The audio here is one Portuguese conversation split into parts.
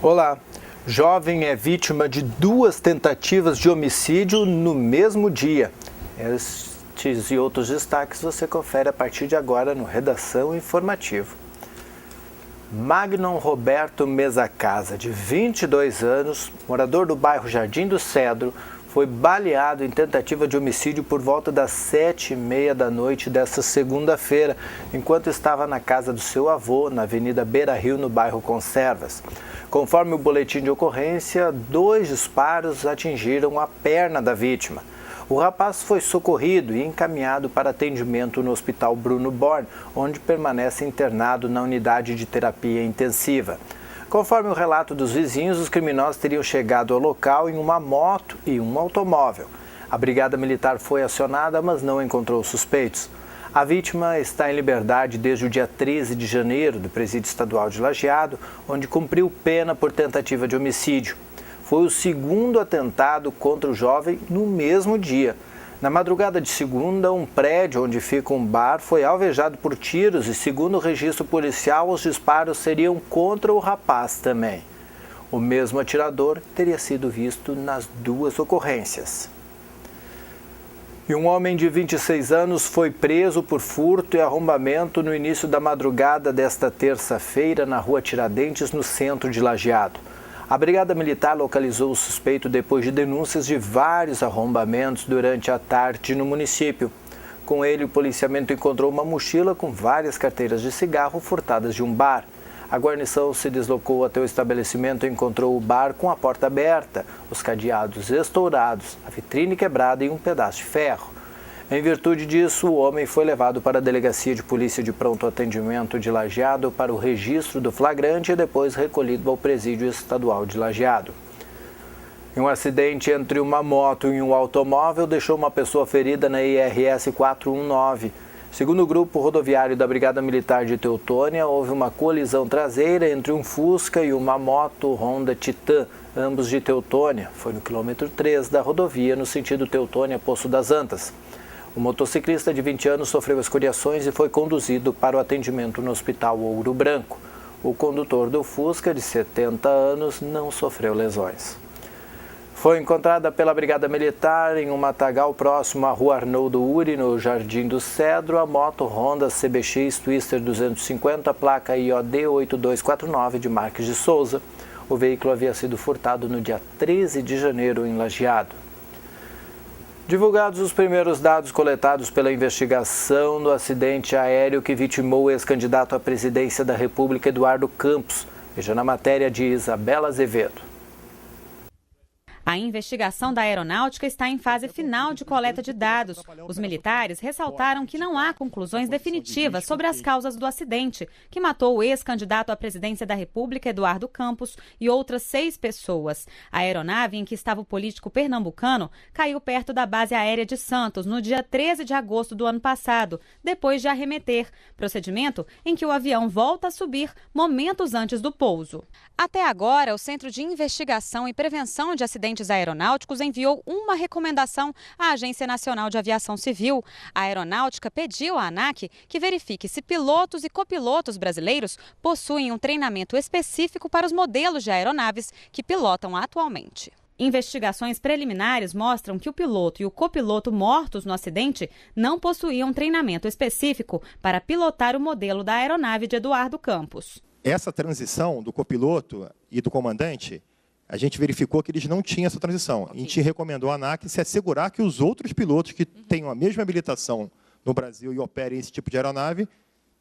Olá, jovem é vítima de 2 tentativas de homicídio no mesmo dia. Estes e outros destaques você confere a partir de agora no Redação Informativo. Magnon Roberto Mesacasa, de 22 anos, morador do bairro Jardim do Cedro, foi baleado em tentativa de homicídio por volta das 7h30 da noite desta segunda-feira, enquanto estava na casa do seu avô, na Avenida Beira Rio, no bairro Conservas. Conforme o boletim de ocorrência, 2 disparos atingiram a perna da vítima. O rapaz foi socorrido e encaminhado para atendimento no Hospital Bruno Born, onde permanece internado na unidade de terapia intensiva. Conforme o relato dos vizinhos, os criminosos teriam chegado ao local em uma moto e um automóvel. A Brigada Militar foi acionada, mas não encontrou suspeitos. A vítima está em liberdade desde o dia 13 de janeiro do Presídio Estadual de Lajeado, onde cumpriu pena por tentativa de homicídio. Foi o segundo atentado contra o jovem no mesmo dia. Na madrugada de segunda, um prédio onde fica um bar foi alvejado por tiros e, segundo o registro policial, os disparos seriam contra o rapaz também. O mesmo atirador teria sido visto nas 2 ocorrências. E um homem de 26 anos foi preso por furto e arrombamento no início da madrugada desta terça-feira na rua Tiradentes, no centro de Lajeado. A Brigada Militar localizou o suspeito depois de denúncias de vários arrombamentos durante a tarde no município. Com ele, o policiamento encontrou uma mochila com várias carteiras de cigarro furtadas de um bar. A guarnição se deslocou até o estabelecimento e encontrou o bar com a porta aberta, os cadeados estourados, a vitrine quebrada e um pedaço de ferro. Em virtude disso, o homem foi levado para a Delegacia de Polícia de Pronto Atendimento de Lajeado para o registro do flagrante e depois recolhido ao Presídio Estadual de Lajeado. Um acidente entre uma moto e um automóvel deixou uma pessoa ferida na IRS 419. Segundo o grupo rodoviário da Brigada Militar de Teutônia, houve uma colisão traseira entre um Fusca e uma moto Honda Titan, ambos de Teutônia. Foi no quilômetro 3 da rodovia, no sentido Teutônia-Poço das Antas. O motociclista de 20 anos sofreu escoriações e foi conduzido para o atendimento no Hospital Ouro Branco. O condutor do Fusca, de 70 anos, não sofreu lesões. Foi encontrada pela Brigada Militar em um matagal próximo à rua Arnoldo Uri, no Jardim do Cedro, a moto Honda CBX Twister 250, placa IOD 8249 de Marques de Souza. O veículo havia sido furtado no dia 13 de janeiro em Lajeado. Divulgados os primeiros dados coletados pela investigação do acidente aéreo que vitimou o ex-candidato à presidência da República, Eduardo Campos. Veja na matéria de Isabela Azevedo. A investigação da Aeronáutica está em fase final de coleta de dados. Os militares ressaltaram que não há conclusões definitivas sobre as causas do acidente, que matou o ex-candidato à presidência da República, Eduardo Campos, e outras 6 pessoas. A aeronave em que estava o político pernambucano caiu perto da base aérea de Santos no dia 13 de agosto do ano passado, depois de arremeter, procedimento em que o avião volta a subir momentos antes do pouso. Até agora, o Centro de Investigação e Prevenção de Acidentes Aeronáuticos enviou uma recomendação à Agência Nacional de Aviação Civil. A Aeronáutica pediu à ANAC que verifique se pilotos e copilotos brasileiros possuem um treinamento específico para os modelos de aeronaves que pilotam atualmente. Investigações preliminares mostram que o piloto e o copiloto mortos no acidente não possuíam treinamento específico para pilotar o modelo da aeronave de Eduardo Campos. Essa transição do copiloto e do comandante, a gente verificou que eles não tinham essa transição. A gente recomendou à ANAC se assegurar que os outros pilotos que tenham a mesma habilitação no Brasil e operem esse tipo de aeronave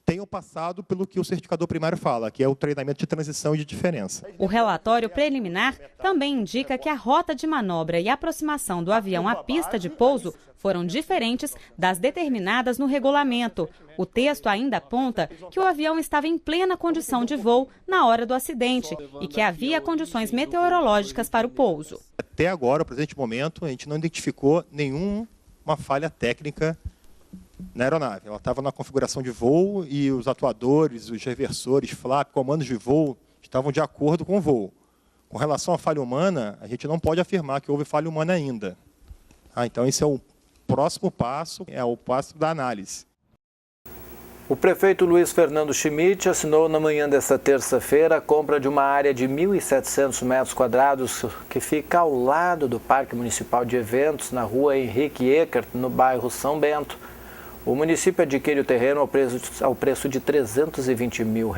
tenham passado pelo que o certificador primário fala, que é o treinamento de transição e de diferença. O relatório preliminar também indica que a rota de manobra e aproximação do avião à pista de pouso foram diferentes das determinadas no regulamento. O texto ainda aponta que o avião estava em plena condição de voo na hora do acidente e que havia condições meteorológicas para o pouso. Até agora, no presente momento, a gente não identificou nenhuma falha técnica na aeronave. Ela estava na configuração de voo e os atuadores, os reversores, flap, comandos de voo estavam de acordo com o voo. Com relação à falha humana, a gente não pode afirmar que houve falha humana ainda. Então, esse é o próximo passo, é o passo da análise. O prefeito Luiz Fernando Schmidt assinou na manhã desta terça-feira a compra de uma área de 1.700 metros quadrados que fica ao lado do Parque Municipal de Eventos, na rua Henrique Eckert, no bairro São Bento. O município adquire o terreno ao preço de R$ 320 mil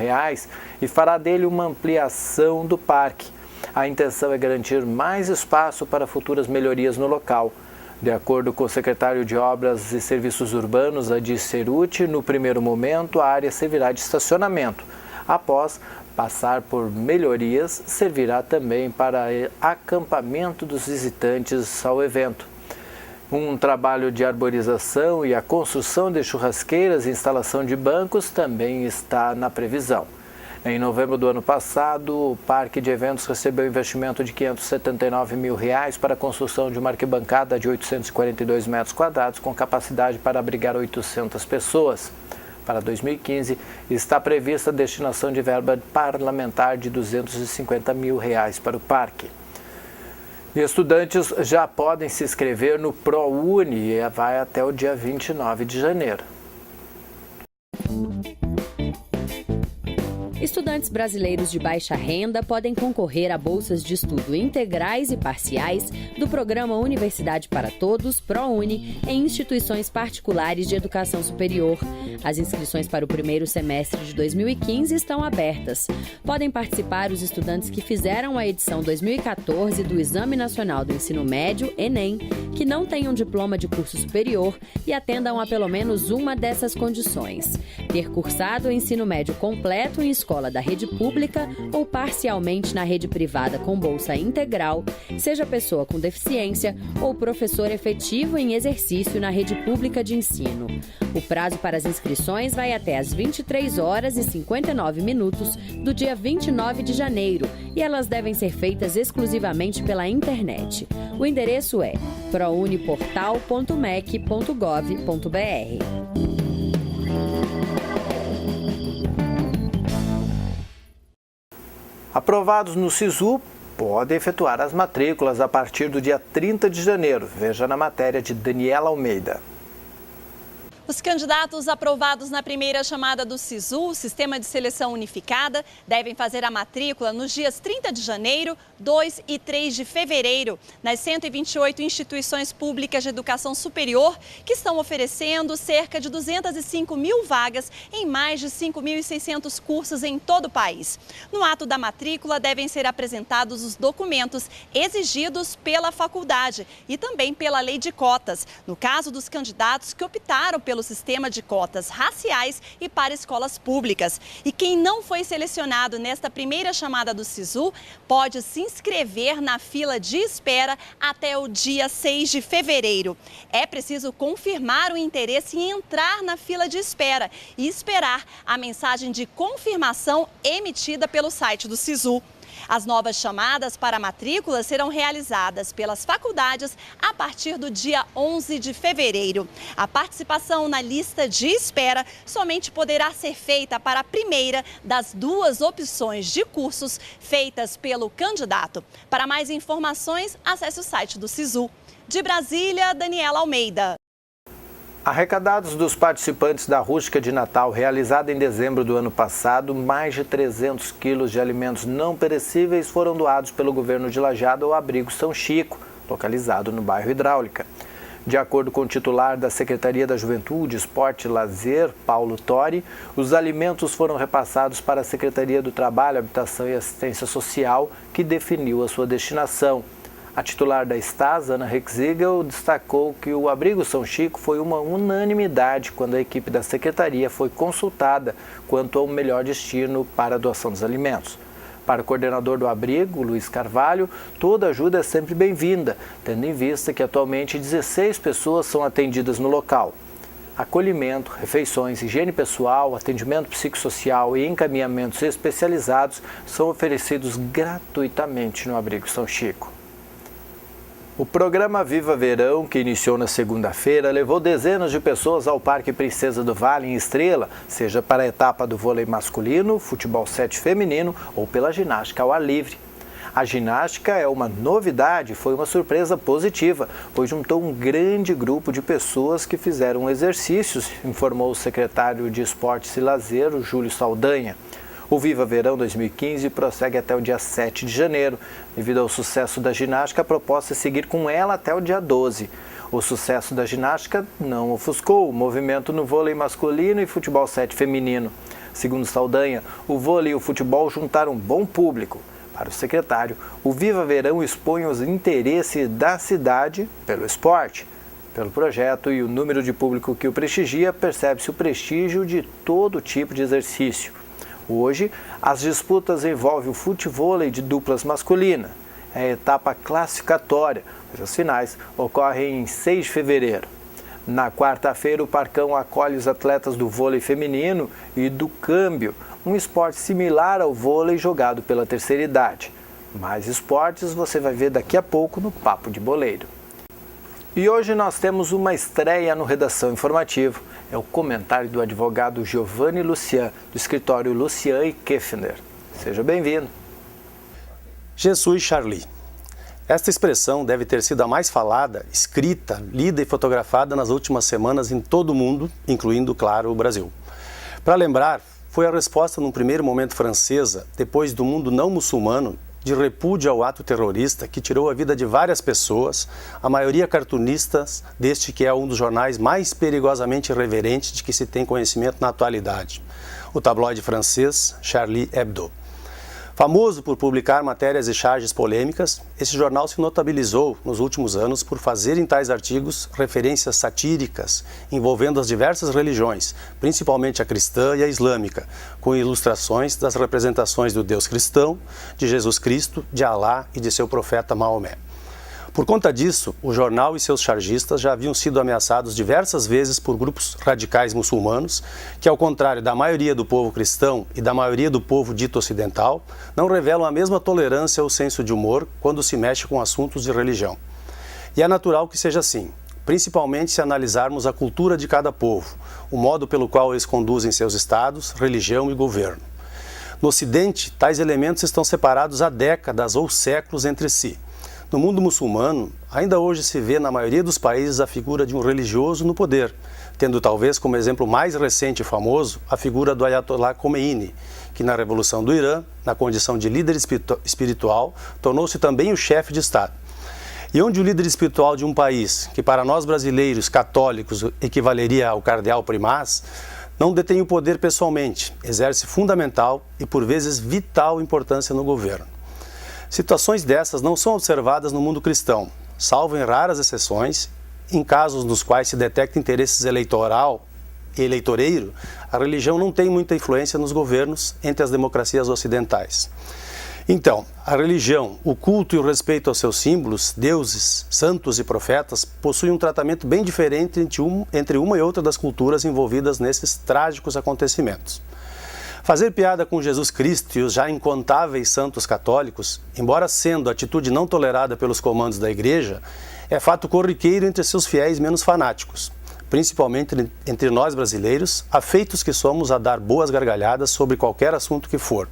e fará dele uma ampliação do parque. A intenção é garantir mais espaço para futuras melhorias no local. De acordo com o secretário de Obras e Serviços Urbanos, Adi Ceruti, no primeiro momento a área servirá de estacionamento. Após passar por melhorias, servirá também para acampamento dos visitantes ao evento. Um trabalho de arborização e a construção de churrasqueiras e instalação de bancos também está na previsão. Em novembro do ano passado, o Parque de Eventos recebeu investimento de R$ 579 mil para a construção de uma arquibancada de 842 metros quadrados com capacidade para abrigar 800 pessoas. Para 2015, está prevista a destinação de verba parlamentar de R$ 250 mil para o parque. E estudantes já podem se inscrever no ProUni e vai até o dia 29 de janeiro. Estudantes brasileiros de baixa renda podem concorrer a bolsas de estudo integrais e parciais do Programa Universidade para Todos, ProUni, em instituições particulares de educação superior. As inscrições para o primeiro semestre de 2015 estão abertas. Podem participar os estudantes que fizeram a edição 2014 do Exame Nacional do Ensino Médio, Enem, que não tenham diploma de curso superior e atendam a pelo menos uma dessas condições: ter cursado o ensino médio completo em escola da rede pública ou parcialmente na rede privada com bolsa integral, seja pessoa com deficiência ou professor efetivo em exercício na rede pública de ensino. O prazo para as inscrições vai até às 23h59 do dia 29 de janeiro e elas devem ser feitas exclusivamente pela internet. O endereço é prouniportal.mec.gov.br. Aprovados no SISU podem efetuar as matrículas a partir do dia 30 de janeiro. Veja na matéria de Daniela Almeida. Os candidatos aprovados na primeira chamada do SISU, Sistema de Seleção Unificada, devem fazer a matrícula nos dias 30 de janeiro, 2 e 3 de fevereiro, nas 128 instituições públicas de educação superior, que estão oferecendo cerca de 205 mil vagas em mais de 5.600 cursos em todo o país. No ato da matrícula, devem ser apresentados os documentos exigidos pela faculdade e também pela lei de cotas, no caso dos candidatos que optaram pelo sistema de cotas raciais e para escolas públicas. E quem não foi selecionado nesta primeira chamada do SISU pode se inscrever na fila de espera até o dia 6 de fevereiro. É preciso confirmar o interesse em entrar na fila de espera e esperar a mensagem de confirmação emitida pelo site do SISU. As novas chamadas para matrícula serão realizadas pelas faculdades a partir do dia 11 de fevereiro. A participação na lista de espera somente poderá ser feita para a primeira das duas opções de cursos feitas pelo candidato. Para mais informações, acesse o site do SISU. De Brasília, Daniela Almeida. Arrecadados dos participantes da rústica de Natal, realizada em dezembro do ano passado, mais de 300 quilos de alimentos não perecíveis foram doados pelo governo de Lajeado ao abrigo São Chico, localizado no bairro Hidráulica. De acordo com o titular da Secretaria da Juventude, Esporte e Lazer, Paulo Tori, os alimentos foram repassados para a Secretaria do Trabalho, Habitação e Assistência Social, que definiu a sua destinação. A titular da STAS, Ana Rexigel, destacou que o abrigo São Chico foi uma unanimidade quando a equipe da secretaria foi consultada quanto ao melhor destino para a doação dos alimentos. Para o coordenador do abrigo, Luiz Carvalho, toda ajuda é sempre bem-vinda, tendo em vista que atualmente 16 pessoas são atendidas no local. Acolhimento, refeições, higiene pessoal, atendimento psicossocial e encaminhamentos especializados são oferecidos gratuitamente no abrigo São Chico. O programa Viva Verão, que iniciou na segunda-feira, levou dezenas de pessoas ao Parque Princesa do Vale em Estrela, seja para a etapa do vôlei masculino, futebol 7 feminino ou pela ginástica ao ar livre. A ginástica é uma novidade e foi uma surpresa positiva, pois juntou um grande grupo de pessoas que fizeram exercícios, informou o secretário de Esportes e Lazer, Júlio Saldanha. O Viva Verão 2015 prossegue até o dia 7 de janeiro. Devido ao sucesso da ginástica, a proposta é seguir com ela até o dia 12. O sucesso da ginástica não ofuscou o movimento no vôlei masculino e futebol 7 feminino. Segundo Saldanha, o vôlei e o futebol juntaram um bom público. Para o secretário, o Viva Verão expõe os interesses da cidade pelo esporte. Pelo projeto e o número de público que o prestigia, percebe-se o prestígio de todo tipo de exercício. Hoje, as disputas envolvem o futevôlei de duplas masculina. É a etapa classificatória, mas as finais ocorrem em 6 de fevereiro. Na quarta-feira, o Parcão acolhe os atletas do vôlei feminino e do câmbio, um esporte similar ao vôlei jogado pela terceira idade. Mais esportes você vai ver daqui a pouco no Papo de Boleiro. E hoje nós temos uma estreia no Redação Informativo. É o comentário do advogado Giovanni Lucian, do escritório Lucian e Keffner. Seja bem-vindo. Jesus Charlie. Esta expressão deve ter sido a mais falada, escrita, lida e fotografada nas últimas semanas em todo o mundo, incluindo, claro, o Brasil. Para lembrar, foi a resposta num primeiro momento francesa, depois do mundo não muçulmano, de repúdio ao ato terrorista que tirou a vida de várias pessoas, a maioria cartunistas deste que é um dos jornais mais perigosamente irreverentes de que se tem conhecimento na atualidade, o tabloide francês Charlie Hebdo. Famoso por publicar matérias e charges polêmicas, esse jornal se notabilizou nos últimos anos por fazer em tais artigos referências satíricas envolvendo as diversas religiões, principalmente a cristã e a islâmica, com ilustrações das representações do Deus cristão, de Jesus Cristo, de Alá e de seu profeta Maomé. Por conta disso, o jornal e seus chargistas já haviam sido ameaçados diversas vezes por grupos radicais muçulmanos que, ao contrário da maioria do povo cristão e da maioria do povo dito ocidental, não revelam a mesma tolerância ou senso de humor quando se mexe com assuntos de religião. E é natural que seja assim, principalmente se analisarmos a cultura de cada povo, o modo pelo qual eles conduzem seus estados, religião e governo. No Ocidente, tais elementos estão separados há décadas ou séculos entre si. No mundo muçulmano, ainda hoje se vê na maioria dos países a figura de um religioso no poder, tendo talvez como exemplo mais recente e famoso a figura do Ayatollah Khomeini, que na Revolução do Irã, na condição de líder espiritual, tornou-se também o chefe de Estado. E onde o líder espiritual de um país, que para nós brasileiros católicos equivaleria ao cardeal primaz, não detém o poder pessoalmente, exerce fundamental e por vezes vital importância no governo. Situações dessas não são observadas no mundo cristão, salvo em raras exceções, em casos nos quais se detecta interesses eleitoreiro, a religião não tem muita influência nos governos entre as democracias ocidentais. Então, a religião, o culto e o respeito aos seus símbolos, deuses, santos e profetas, possuem um tratamento bem diferente entre uma e outra das culturas envolvidas nesses trágicos acontecimentos. Fazer piada com Jesus Cristo e os já incontáveis santos católicos, embora sendo atitude não tolerada pelos comandos da Igreja, é fato corriqueiro entre seus fiéis menos fanáticos, principalmente entre nós brasileiros, afeitos que somos a dar boas gargalhadas sobre qualquer assunto que for.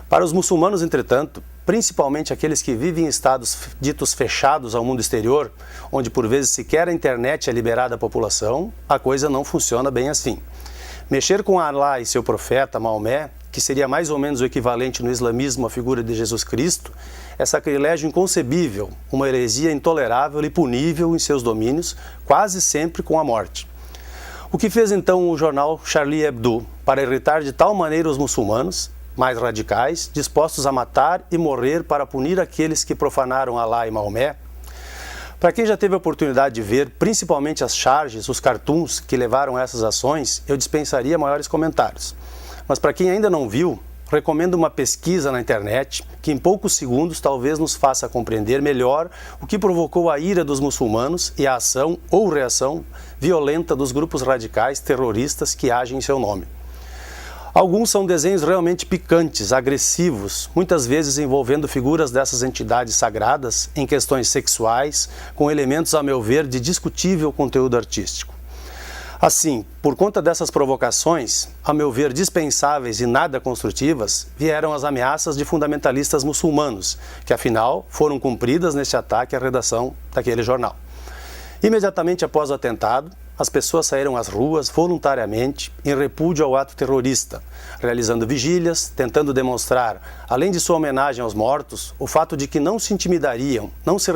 Para os muçulmanos, entretanto, principalmente aqueles que vivem em estados ditos fechados ao mundo exterior, onde por vezes sequer a internet é liberada à população, a coisa não funciona bem assim. Mexer com Alá e seu profeta, Maomé, que seria mais ou menos o equivalente no islamismo à figura de Jesus Cristo, é sacrilégio inconcebível, uma heresia intolerável e punível em seus domínios, quase sempre com a morte. O que fez então o jornal Charlie Hebdo para irritar de tal maneira os muçulmanos, mais radicais, dispostos a matar e morrer para punir aqueles que profanaram Alá e Maomé? Para quem já teve a oportunidade de ver, principalmente as charges, os cartoons que levaram a essas ações, eu dispensaria maiores comentários. Mas para quem ainda não viu, recomendo uma pesquisa na internet que em poucos segundos talvez nos faça compreender melhor o que provocou a ira dos muçulmanos e a ação ou reação violenta dos grupos radicais terroristas que agem em seu nome. Alguns são desenhos realmente picantes, agressivos, muitas vezes envolvendo figuras dessas entidades sagradas em questões sexuais, com elementos, a meu ver, de discutível conteúdo artístico. Assim, por conta dessas provocações, a meu ver dispensáveis e nada construtivas, vieram as ameaças de fundamentalistas muçulmanos, que afinal foram cumpridas neste ataque à redação daquele jornal. Imediatamente após o atentado, as pessoas saíram às ruas voluntariamente em repúdio ao ato terrorista, realizando vigílias, tentando demonstrar, além de sua homenagem aos mortos, o fato de que não se intimidariam, não se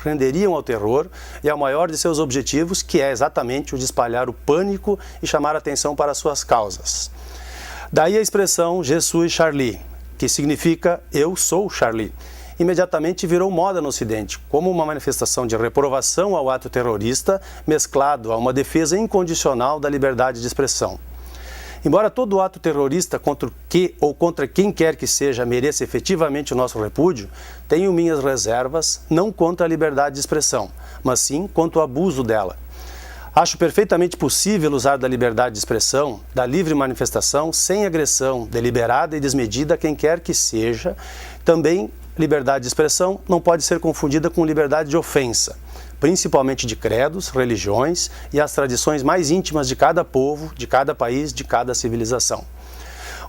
renderiam ao terror e ao maior de seus objetivos, que é exatamente o de espalhar o pânico e chamar a atenção para suas causas. Daí a expressão Je suis Charlie, que significa eu sou Charlie. Imediatamente virou moda no Ocidente, como uma manifestação de reprovação ao ato terrorista, mesclado a uma defesa incondicional da liberdade de expressão. Embora todo ato terrorista contra o que ou contra quem quer que seja mereça efetivamente o nosso repúdio, tenho minhas reservas não contra a liberdade de expressão, mas sim contra o abuso dela. Acho perfeitamente possível usar da liberdade de expressão, da livre manifestação, sem agressão deliberada e desmedida a quem quer que seja. Também liberdade de expressão não pode ser confundida com liberdade de ofensa, principalmente de credos, religiões e as tradições mais íntimas de cada povo, de cada país, de cada civilização.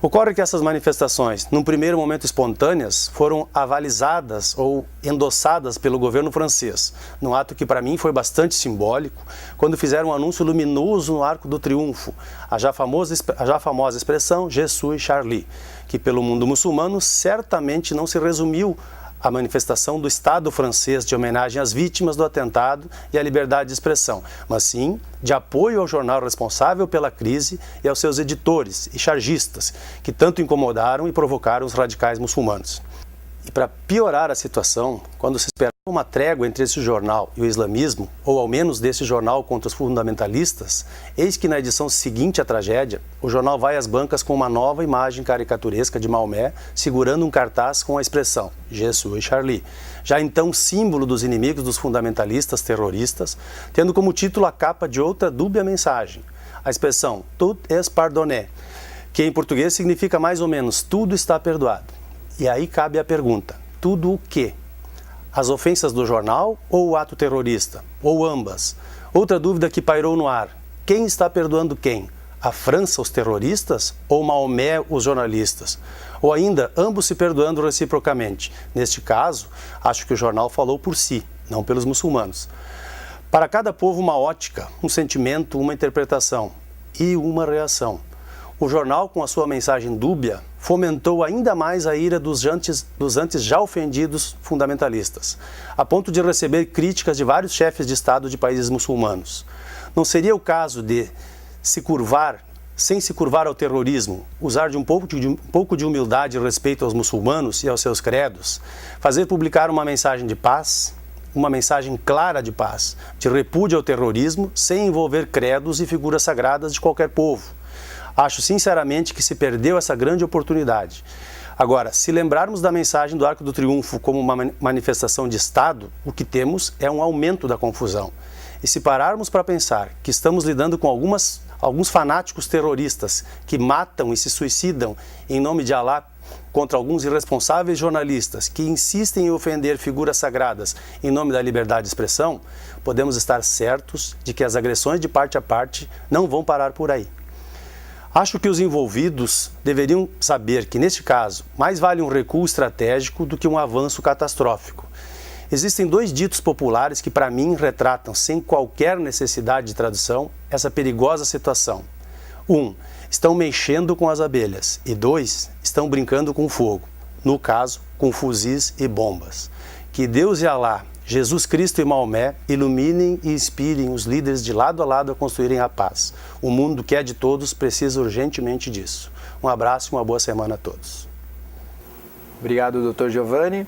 Ocorre que essas manifestações, num primeiro momento espontâneas, foram avalizadas ou endossadas pelo governo francês, num ato que para mim foi bastante simbólico, quando fizeram um anúncio luminoso no Arco do Triunfo, a já famosa expressão Je suis Charlie, que pelo mundo muçulmano certamente não se resumiu à manifestação do Estado francês de homenagem às vítimas do atentado e à liberdade de expressão, mas sim de apoio ao jornal responsável pela crise e aos seus editores e chargistas, que tanto incomodaram e provocaram os radicais muçulmanos. E para piorar a situação, quando se esperava uma trégua entre esse jornal e o islamismo, ou ao menos desse jornal contra os fundamentalistas, eis que na edição seguinte à tragédia, o jornal vai às bancas com uma nova imagem caricaturesca de Maomé, segurando um cartaz com a expressão Je suis Charlie, já então símbolo dos inimigos dos fundamentalistas terroristas, tendo como título a capa de outra dúbia mensagem, a expressão Tout est pardonné, que em português significa mais ou menos tudo está perdoado. E aí cabe a pergunta, tudo o quê? As ofensas do jornal ou o ato terrorista? Ou ambas? Outra dúvida que pairou no ar, quem está perdoando quem? A França os terroristas ou Maomé os jornalistas? Ou ainda, ambos se perdoando reciprocamente? Neste caso, acho que o jornal falou por si, não pelos muçulmanos. Para cada povo uma ótica, um sentimento, uma interpretação e uma reação. O jornal, com a sua mensagem dúbia, fomentou ainda mais a ira dos antes já ofendidos fundamentalistas, a ponto de receber críticas de vários chefes de Estado de países muçulmanos. Não seria o caso de se curvar, sem se curvar ao terrorismo, usar de um pouco de humildade e respeito aos muçulmanos e aos seus credos, fazer publicar uma mensagem de paz, uma mensagem clara de paz, de repúdio ao terrorismo, sem envolver credos e figuras sagradas de qualquer povo? Acho sinceramente que se perdeu essa grande oportunidade. Agora, se lembrarmos da mensagem do Arco do Triunfo como uma manifestação de Estado, o que temos é um aumento da confusão. E se pararmos para pensar que estamos lidando com alguns fanáticos terroristas que matam e se suicidam em nome de Alá contra alguns irresponsáveis jornalistas que insistem em ofender figuras sagradas em nome da liberdade de expressão, podemos estar certos de que as agressões de parte a parte não vão parar por aí. Acho que os envolvidos deveriam saber que, neste caso, mais vale um recuo estratégico do que um avanço catastrófico. Existem dois ditos populares que, para mim, retratam, sem qualquer necessidade de tradução, essa perigosa situação. 1. Estão mexendo com as abelhas. E 2. Estão brincando com fogo. No caso, com fuzis e bombas. Que Deus e Alá, Jesus Cristo e Maomé iluminem e inspirem os líderes de lado a lado a construírem a paz. O mundo que é de todos precisa urgentemente disso. Um abraço e uma boa semana a todos. Obrigado, Dr. Giovanni.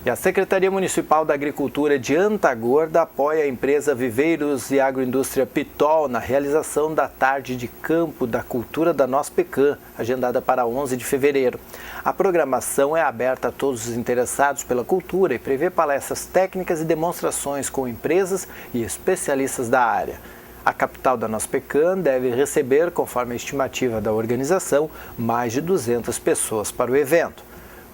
E a Secretaria Municipal da Agricultura de Antagorda apoia a empresa Viveiros e Agroindústria Pitol na realização da Tarde de Campo da Cultura da Nospecan, agendada para 11 de fevereiro. A programação é aberta a todos os interessados pela cultura e prevê palestras técnicas e demonstrações com empresas e especialistas da área. A capital da Nospecan deve receber, conforme a estimativa da organização, mais de 200 pessoas para o evento.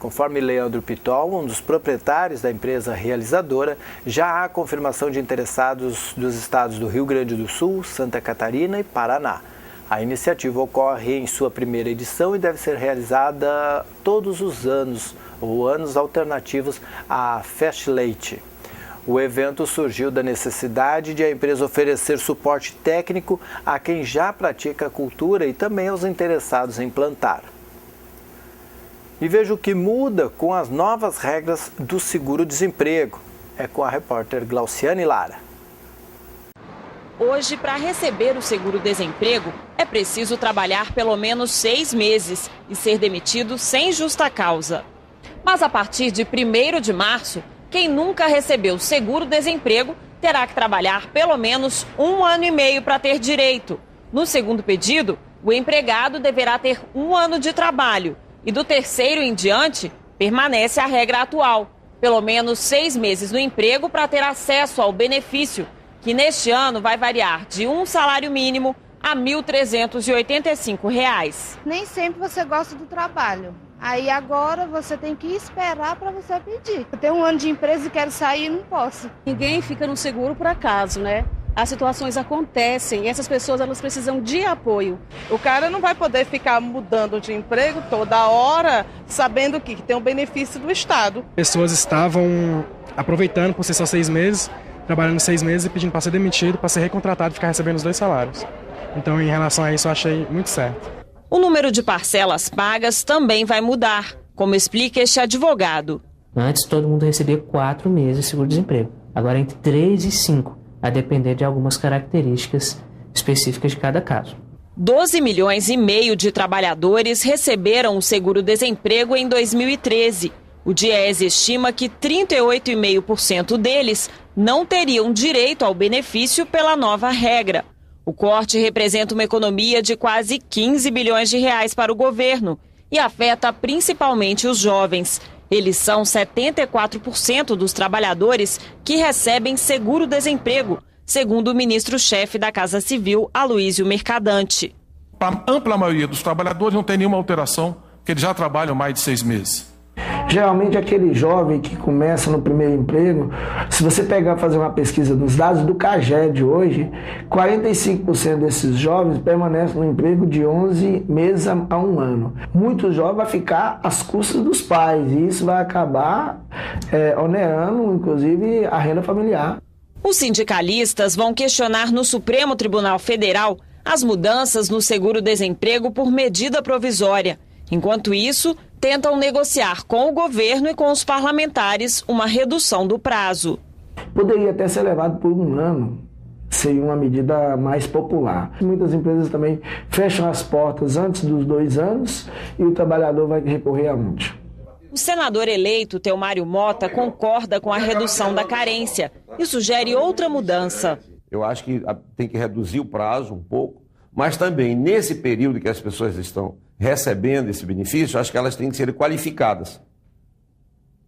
Conforme Leandro Pitol, um dos proprietários da empresa realizadora, já há confirmação de interessados dos estados do Rio Grande do Sul, Santa Catarina e Paraná. A iniciativa ocorre em sua primeira edição e deve ser realizada todos os anos, ou anos alternativos à Festlate. O evento surgiu da necessidade de a empresa oferecer suporte técnico a quem já pratica a cultura e também aos interessados em plantar. E veja o que muda com as novas regras do seguro-desemprego. É com a repórter Glauciane Lara. Hoje, para receber o seguro-desemprego, é preciso trabalhar pelo menos 6 meses e ser demitido sem justa causa. Mas a partir de 1º de março, quem nunca recebeu seguro-desemprego terá que trabalhar pelo menos 1 ano e meio para ter direito. No segundo pedido, o empregado deverá ter 1 ano de trabalho e do 3º em diante, permanece a regra atual. Pelo menos 6 meses no emprego para ter acesso ao benefício, que neste ano vai variar de um salário mínimo a R$ 1.385. Nem sempre você gosta do trabalho. Aí agora você tem que esperar para você pedir. Eu tenho 1 ano de empresa e quero sair e não posso. Ninguém fica no seguro por acaso, né? As situações acontecem e essas pessoas elas precisam de apoio. O cara não vai poder ficar mudando de emprego toda hora, sabendo que tem o benefício do Estado. Pessoas estavam aproveitando por ser só 6 meses, trabalhando 6 meses e pedindo para ser demitido, para ser recontratado e ficar recebendo os 2 salários. Então, em relação a isso, eu achei muito certo. O número de parcelas pagas também vai mudar, como explica este advogado. Antes, todo mundo recebia 4 meses de seguro-desemprego. Agora, entre 3 e 5, a depender de algumas características específicas de cada caso. 12 milhões e meio de trabalhadores receberam o seguro-desemprego em 2013. O Dieses estima que 38,5% deles não teriam direito ao benefício pela nova regra. O corte representa uma economia de quase 15 bilhões de reais para o governo e afeta principalmente os jovens. Eles são 74% dos trabalhadores que recebem seguro-desemprego, segundo o ministro-chefe da Casa Civil, Aloysio Mercadante. A ampla maioria dos trabalhadores não tem nenhuma alteração, porque eles já trabalham mais de 6 meses. Geralmente aquele jovem que começa no primeiro emprego, se você pegar fazer uma pesquisa dos dados do CAGED hoje, 45% desses jovens permanecem no emprego de 11 meses a 1 ano. Muitos jovens vão ficar às custas dos pais e isso vai acabar onerando, inclusive, a renda familiar. Os sindicalistas vão questionar no Supremo Tribunal Federal as mudanças no seguro-desemprego por medida provisória. Enquanto isso, tentam negociar com o governo e com os parlamentares uma redução do prazo. Poderia até ser levado por 1 ano, seria uma medida mais popular. Muitas empresas também fecham as portas antes dos 2 anos e o trabalhador vai recorrer a muito. O senador eleito, Teomário Mota, concorda com a redução da carência e sugere outra mudança. Eu acho que tem que reduzir o prazo um pouco, mas também nesse período que as pessoas estão recebendo esse benefício, acho que elas têm que ser qualificadas.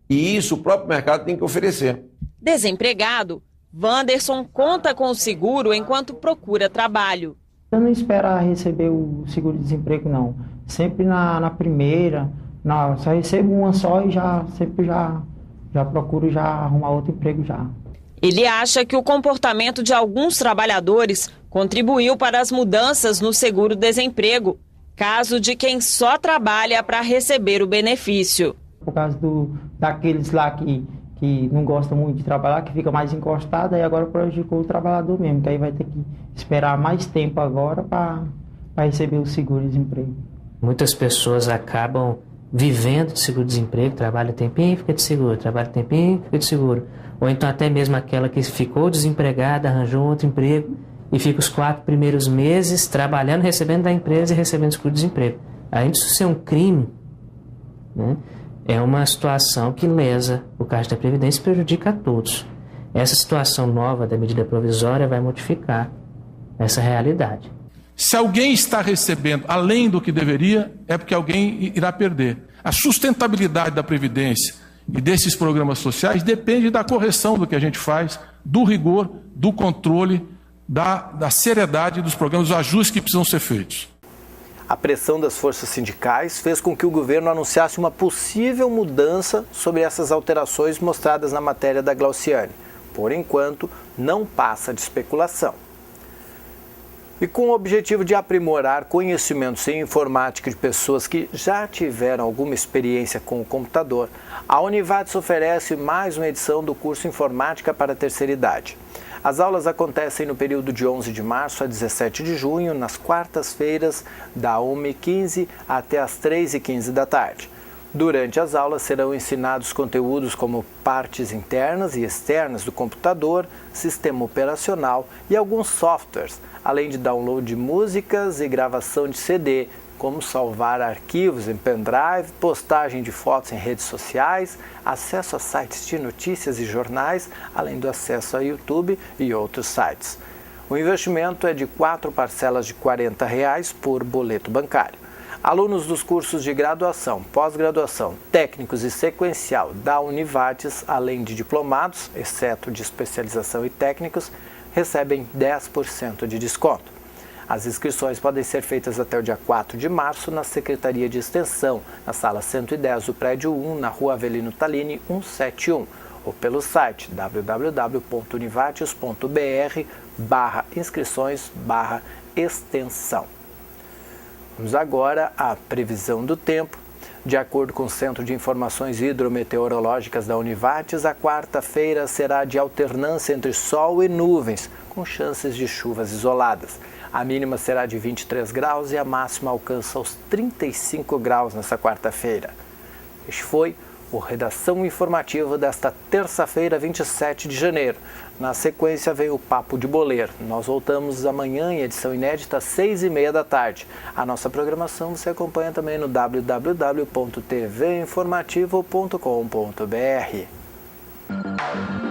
E isso o próprio mercado tem que oferecer. Desempregado, Wanderson conta com o seguro enquanto procura trabalho. Eu não espero receber o seguro-desemprego, não. Sempre na primeira, só recebo uma só e já procuro já arrumar outro emprego já. Ele acha que o comportamento de alguns trabalhadores contribuiu para as mudanças no seguro-desemprego, caso de quem só trabalha para receber o benefício. Por causa daqueles lá que não gostam muito de trabalhar, que fica mais encostado, aí agora prejudicou o trabalhador mesmo, que aí vai ter que esperar mais tempo agora para receber o seguro-desemprego. Muitas pessoas acabam vivendo de seguro-desemprego, trabalha tempinho, fica de seguro, trabalha tempinho, fica de seguro. Ou então até mesmo aquela que ficou desempregada, arranjou outro emprego e fica os 4 primeiros meses trabalhando, recebendo da empresa e recebendo seguro-desemprego. Além disso ser um crime, né, é uma situação que lesa o Caixa da Previdência e prejudica a todos. Essa situação nova da medida provisória vai modificar essa realidade. Se alguém está recebendo além do que deveria, é porque alguém irá perder. A sustentabilidade da Previdência e desses programas sociais depende da correção do que a gente faz, do rigor, do controle, da seriedade dos programas, dos ajustes que precisam ser feitos. A pressão das forças sindicais fez com que o governo anunciasse uma possível mudança sobre essas alterações mostradas na matéria da Glauciane. Por enquanto, não passa de especulação. E com o objetivo de aprimorar conhecimentos em informática de pessoas que já tiveram alguma experiência com o computador, a Univates oferece mais uma edição do curso Informática para a Terceira Idade. As aulas acontecem no período de 11 de março a 17 de junho, nas quartas-feiras, da 1h15 até as 3h15 da tarde. Durante as aulas serão ensinados conteúdos como partes internas e externas do computador, sistema operacional e alguns softwares, além de download de músicas e gravação de CD, como salvar arquivos em pendrive, postagem de fotos em redes sociais, acesso a sites de notícias e jornais, além do acesso a YouTube e outros sites. O investimento é de 4 parcelas de R$ 40 por boleto bancário. Alunos dos cursos de graduação, pós-graduação, técnicos e sequencial da Univates, além de diplomados, exceto de especialização e técnicos, recebem 10% de desconto. As inscrições podem ser feitas até o dia 4 de março na Secretaria de Extensão, na sala 110 do prédio 1, na Rua Avelino Tallini, 171, ou pelo site www.univates.br/inscrições/extensão. Vamos agora à previsão do tempo. De acordo com o Centro de Informações Hidrometeorológicas da Univates, a quarta-feira será de alternância entre sol e nuvens, com chances de chuvas isoladas. A mínima será de 23 graus e a máxima alcança os 35 graus nesta quarta-feira. Este foi o Redação Informativa desta terça-feira, 27 de janeiro. Na sequência vem o Papo de Boleiro. Nós voltamos amanhã em edição inédita às 6h30 da tarde. A nossa programação você acompanha também no www.tvinformativo.com.br.